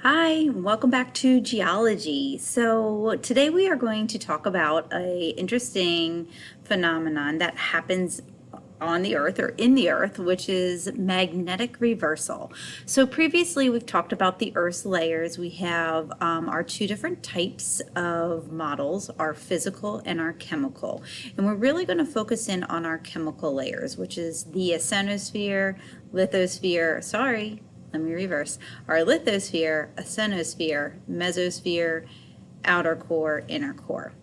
Hi, welcome back to geology. So today we are going to talk about a interesting phenomenon that happens on the earth or in the earth, which is magnetic reversal. So previously we've talked about the earth's layers. We have our two different types of models, our physical and our chemical. And we're really going to focus in on our chemical layers, which is the asthenosphere, lithosphere, let me reverse, our lithosphere, asthenosphere, mesosphere, outer core, inner core.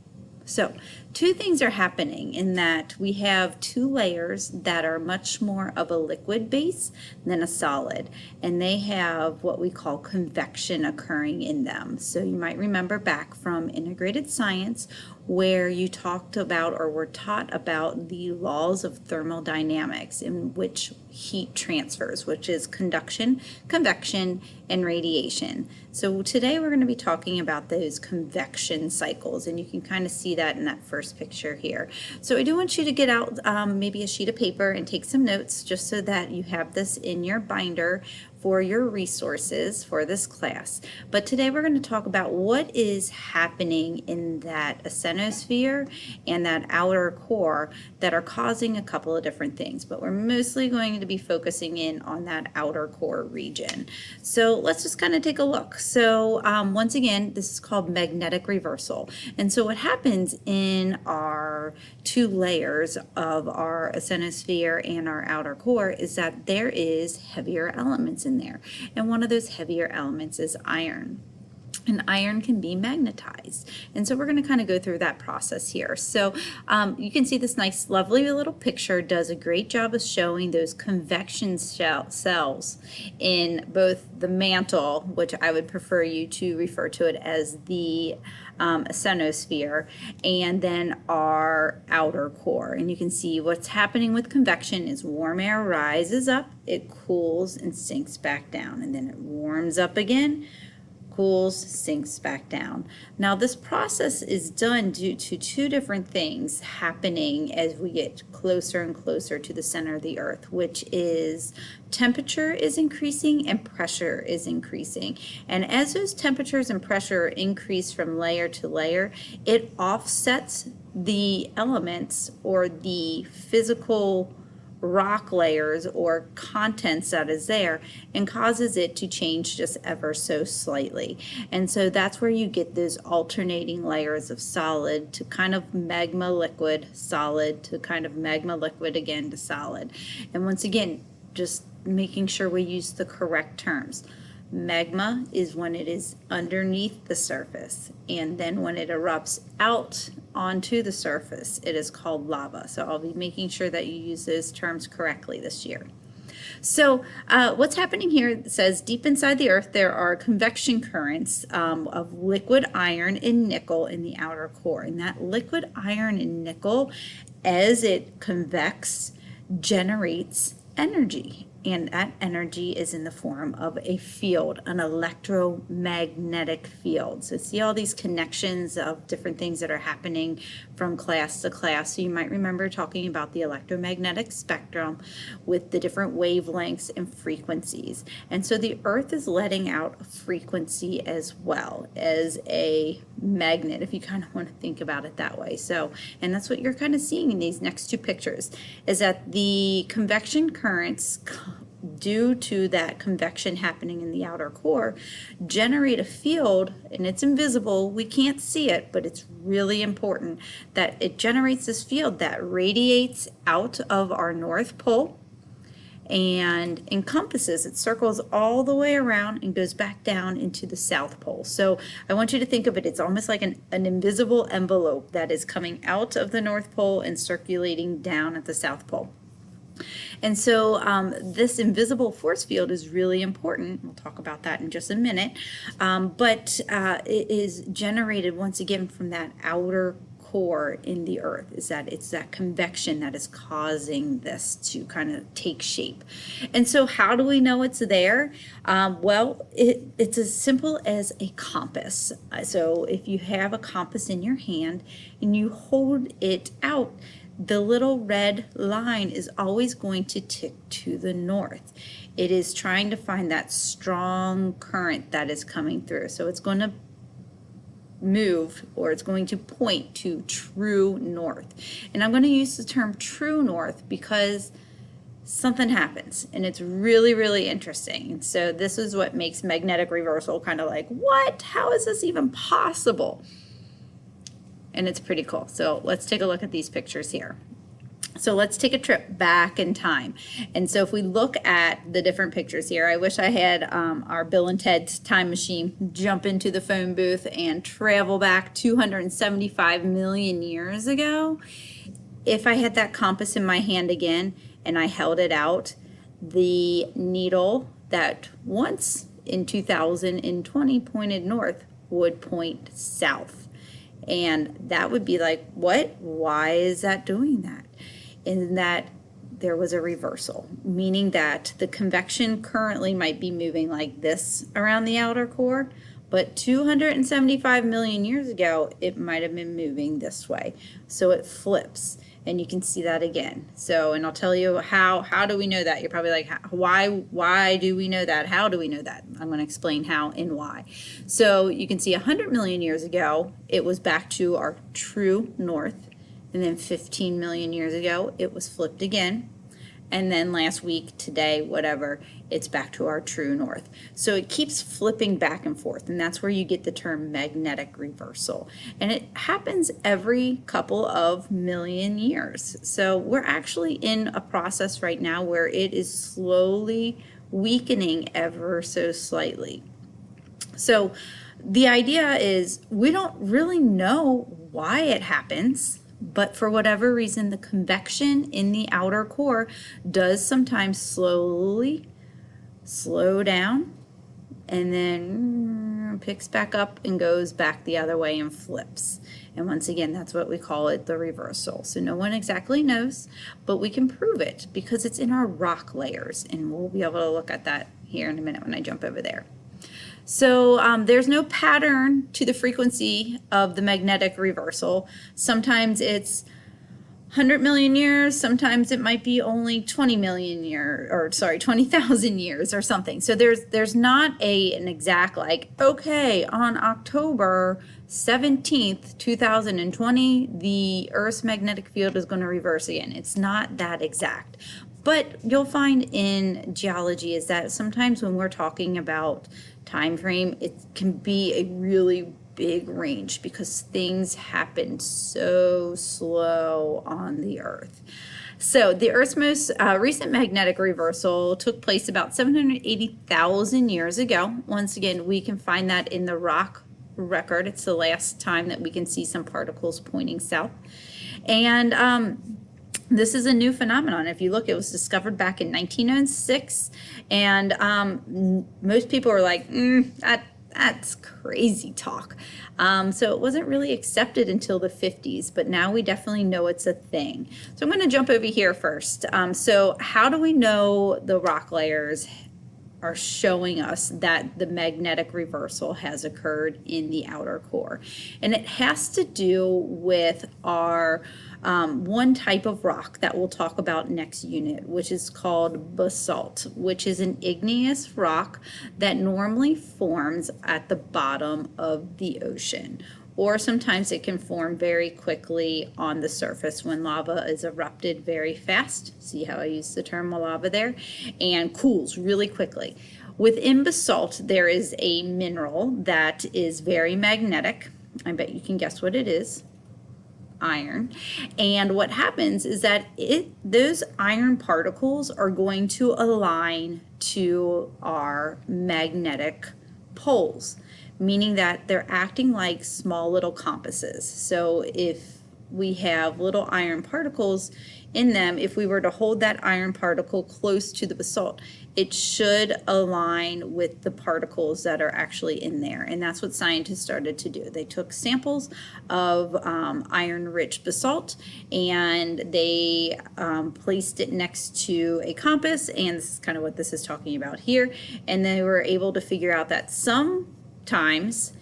So two things are happening in that we have two layers that are much more of a liquid base than a solid, and they have what we call convection occurring in them. So you might remember back from integrated science where you talked about or were taught about the laws of thermodynamics in which heat transfers, which is conduction, convection, and radiation. So today we're going to be talking about those convection cycles, and you can kind of see that in that first picture here. So I do want you to get out maybe a sheet of paper and take some notes just so that you have this in your binder for your resources for this class. But today we're going to talk about what is happening in that asthenosphere and that outer core that are causing a couple of different things, but we're mostly going to be focusing in on that outer core region. So let's just kind of take a look. So once again, this is called magnetic reversal. And so what happens in our two layers of our asthenosphere and our outer core is that there is heavier elements in there. And one of those heavier elements is iron. And iron can be magnetized. And so we're going to kind of go through that process here. So you can see this nice, lovely little picture does a great job of showing those convection cells in both the mantle, which I would prefer you to refer to it as the asthenosphere, and then our outer core. And you can see what's happening with convection is warm air rises up, it cools and sinks back down, and then it warms up again, cools, sinks back down. Now this process is done due to two different things happening as we get closer and closer to the center of the earth, which is temperature is increasing and pressure is increasing. And as those temperatures and pressure increase from layer to layer, it offsets the elements or the physical rock layers or contents that is there and causes it to change just ever so slightly. And so that's where you get those alternating layers of solid to kind of magma liquid, solid to kind of magma liquid again to solid. And once again, just making sure we use the correct terms. Magma is when it is underneath the surface, and then when it erupts out onto the surface, it is called lava. So I'll be making sure that you use those terms correctly this year. So what's happening here says deep inside the earth there are convection currents of liquid iron and nickel in the outer core. And that liquid iron and nickel, as it convects, generates energy. And that energy is in the form of a field, an electromagnetic field. So see all these connections of different things that are happening from class to class. So you might remember talking about the electromagnetic spectrum with the different wavelengths and frequencies. And so the earth is letting out a frequency as well as a magnet, if you kind of want to think about it that way. So, and that's what you're kind of seeing in these next two pictures, is that the convection currents due to that convection happening in the outer core generate a field, and it's invisible, we can't see it, but it's really important that it generates this field that radiates out of our North Pole and encompasses, it circles all the way around and goes back down into the South Pole. So I want you to think of it, it's almost like an invisible envelope that is coming out of the North Pole and circulating down at the South Pole. And so this invisible force field is really important. We'll talk about that in just a minute. But it is generated once again from that outer core in the earth. It's that convection that is causing this to kind of take shape. And so how do we know it's there? Well, it's as simple as a compass. So if you have a compass in your hand and you hold it out, the little red line is always going to tick to the north. It is trying to find that strong current that is coming through. So it's going to move, or it's going to point to true north. And I'm going to use the term true north because something happens, and it's really, really interesting. And so this is what makes magnetic reversal kind of like, what? How is this even possible? And it's pretty cool. So let's take a look at these pictures here. So let's take a trip back in time. And so if we look at the different pictures here, I wish I had our Bill and Ted's time machine jump into the phone booth and travel back 275 million years ago. If I had that compass in my hand again and I held it out, the needle that once in 2020 pointed north would point south. And that would be like, what? Why is that doing that? And that there was a reversal, meaning that the convection currently might be moving like this around the outer core, but 275 million years ago, it might have been moving this way. So it flips, and you can see that again. So, and I'll tell you how do we know that? You're probably like, why do we know that? How do we know that? I'm going to explain how and why. So you can see 100 million years ago, it was back to our true north. And then 15 million years ago, it was flipped again. And then last week, today, whatever, it's back to our true north. So it keeps flipping back and forth, and that's where you get the term magnetic reversal. And it happens every couple of million years. So we're actually in a process right now where it is slowly weakening ever so slightly. So the idea is we don't really know why it happens. But for whatever reason, the convection in the outer core does sometimes slowly slow down and then picks back up and goes back the other way and flips. And once again, that's what we call it, the reversal. So no one exactly knows, but we can prove it because it's in our rock layers. And we'll be able to look at that here in a minute when I jump over there. So there's no pattern to the frequency of the magnetic reversal. Sometimes it's 100 million years, sometimes it might be only 20 million years, or sorry, 20,000 years or something. So there's not an exact like, okay, on October 17th, 2020, the Earth's magnetic field is going to reverse again. It's not that exact. But you'll find in geology is that sometimes when we're talking about time frame, it can be a really big range because things happen so slow on the Earth. So the Earth's most recent magnetic reversal took place about 780,000 years ago. Once again, we can find that in the rock record. It's the last time that we can see some particles pointing south. And this is a new phenomenon. If you look, it was discovered back in 1906, and most people were like, that's crazy talk. So it wasn't really accepted until the 50s, but now we definitely know it's a thing. So I'm going to jump over here first. So how do we know the rock layers are showing us that the magnetic reversal has occurred in the outer core? And it has to do with our one type of rock that we'll talk about next unit, which is called basalt, which is an igneous rock that normally forms at the bottom of the ocean. Or sometimes it can form very quickly on the surface when lava is erupted very fast. See how I use the term lava there? And cools really quickly. Within basalt, there is a mineral that is very magnetic. I bet you can guess what it is. Iron. And what happens is that those iron particles are going to align to our magnetic poles, meaning that they're acting like small little compasses. So if we have little iron particles in them, if we were to hold that iron particle close to the basalt, it should align with the particles that are actually in there. And that's what scientists started to do. They took samples of iron-rich basalt and they placed it next to a compass, and this is kind of what this is talking about here, and they were able to figure out that sometimes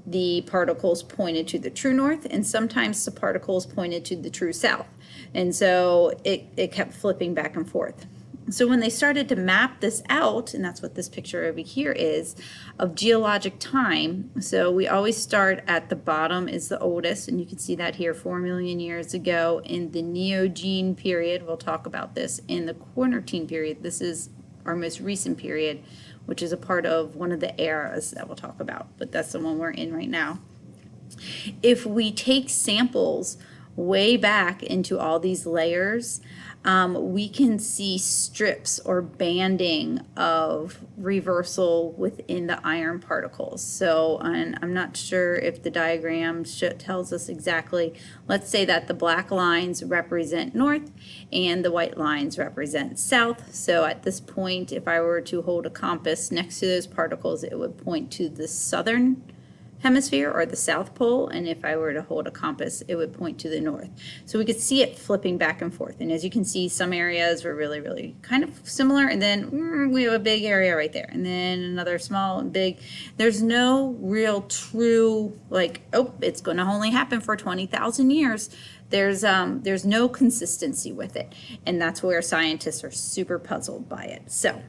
the particles pointed to the true north, and sometimes the particles pointed to the true south. And so it kept flipping back and forth. So when they started to map this out, and that's what this picture over here is, of geologic time, so we always start at the bottom is the oldest, and you can see that here 4 million years ago in the Neogene period. We'll talk about this in the Quaternion period. This is our most recent period, which is a part of one of the eras that we'll talk about, but that's the one we're in right now. If we take samples way back into all these layers, we can see strips or banding of reversal within the iron particles. So, and I'm not sure if the diagram tells us exactly. Let's say that the black lines represent north and the white lines represent south. So at this point, if I were to hold a compass next to those particles, it would point to the southern hemisphere or the South Pole, and if I were to hold a compass, it would point to the north. So we could see it flipping back and forth. And as you can see, some areas were really, really kind of similar, and then we have a big area right there, and then another small and big. There's no real true, like, oh, it's going to only happen for 20,000 years. There's no consistency with it, and that's where scientists are super puzzled by it. So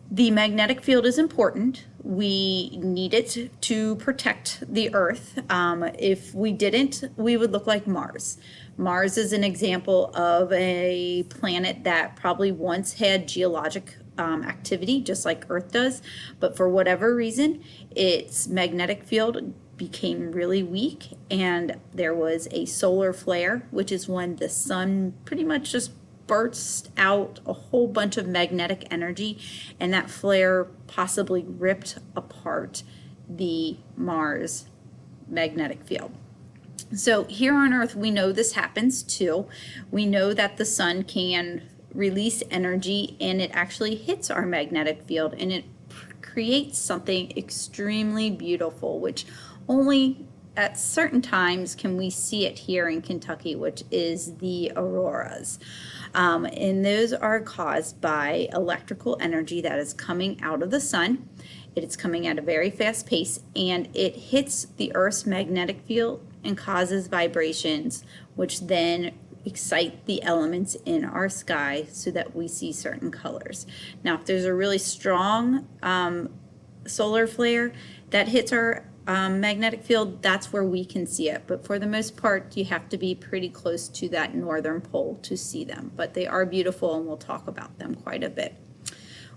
the magnetic field is important. We need it to protect the Earth. If we didn't, we would look like Mars. Mars is an example of a planet that probably once had geologic activity, just like Earth does, but for whatever reason, its magnetic field became really weak, and there was a solar flare, which is when the sun pretty much just burst out a whole bunch of magnetic energy, and that flare possibly ripped apart the Mars magnetic field. So here on Earth, we know this happens too. We know that the sun can release energy, and it actually hits our magnetic field, and it creates something extremely beautiful, which only at certain times can we see it here in Kentucky, which is the auroras. And those are caused by electrical energy that is coming out of the sun. It is coming at a very fast pace, and it hits the Earth's magnetic field and causes vibrations, which then excite the elements in our sky so that we see certain colors. Now, if there's a really strong solar flare that hits our magnetic field, that's where we can see it. But for the most part, you have to be pretty close to that northern pole to see them. But they are beautiful, and we'll talk about them quite a bit.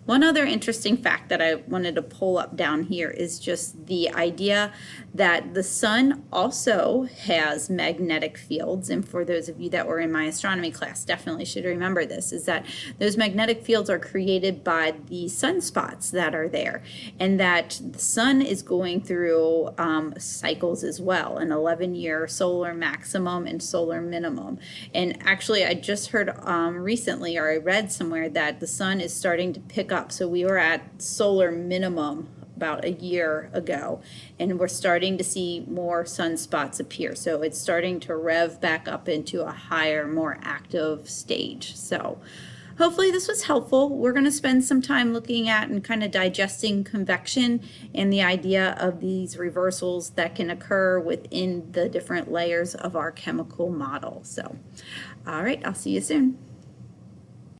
One other interesting fact that I wanted to pull up down here is just the idea that the sun also has magnetic fields. And for those of you that were in my astronomy class, definitely should remember this, is that those magnetic fields are created by the sunspots that are there, and that the sun is going through cycles as well, an 11-year solar maximum and solar minimum. And actually, I just heard recently, or I read somewhere, that the sun is starting to pick up. So we were at solar minimum about a year ago, and we're starting to see more sunspots appear. So it's starting to rev back up into a higher, more active stage. So hopefully this was helpful. We're going to spend some time looking at and kind of digesting convection and the idea of these reversals that can occur within the different layers of our chemical model. So, all right, I'll see you soon.